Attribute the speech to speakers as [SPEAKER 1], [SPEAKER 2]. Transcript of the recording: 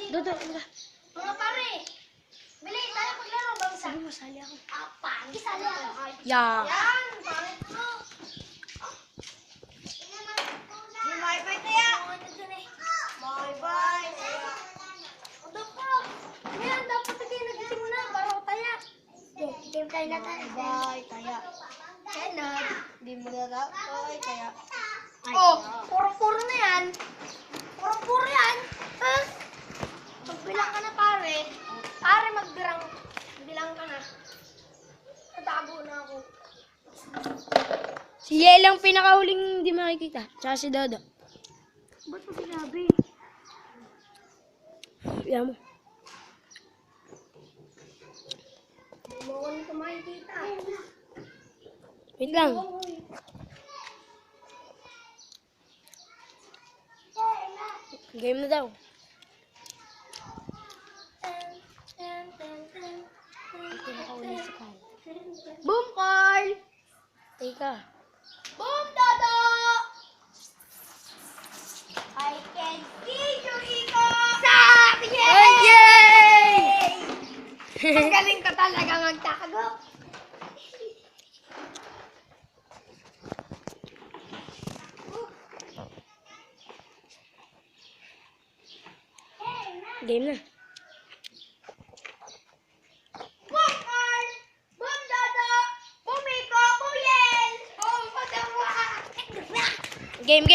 [SPEAKER 1] Dodo.
[SPEAKER 2] Mga pare. Bili tayo maglaro bang sa?
[SPEAKER 1] Sige, masali ako.
[SPEAKER 2] Pang, sali ako.
[SPEAKER 1] Yeah.
[SPEAKER 2] Yan, pangit mo. Bye-bye tayo. Bye-bye. Udo po. Ngayon, dapat kayo nag-itim na. Baro tayo. Itim tayo na tayo. Bye, tayo. Kenneth, hindi mo na daw. Bye, tayo. Oh, puro-puro na yan. Puro-puro yan. Magbilang ka na, pare. Pare, magbilang ka na. Natago na ako.
[SPEAKER 1] Si Yel ang pinakahuling hindi makikita. Tsaka si Dodo.
[SPEAKER 2] Ba't mo sinabi?
[SPEAKER 1] Yan mo.
[SPEAKER 2] Bawal ko makikita.
[SPEAKER 1] Wait lang. Game na daw. Pinakahuling si Carl.
[SPEAKER 2] Boom, Carl!
[SPEAKER 1] Teka.
[SPEAKER 2] Boom, Dodo! I can see you, Iko! Sak!
[SPEAKER 1] Oh, yay!
[SPEAKER 2] Ang galing ka talaga magtago.
[SPEAKER 1] Game na.
[SPEAKER 2] Boom, Carl! Boom, Dodo! Boom, Iko! Boom, Yen! Boom, Padawa!
[SPEAKER 1] Game.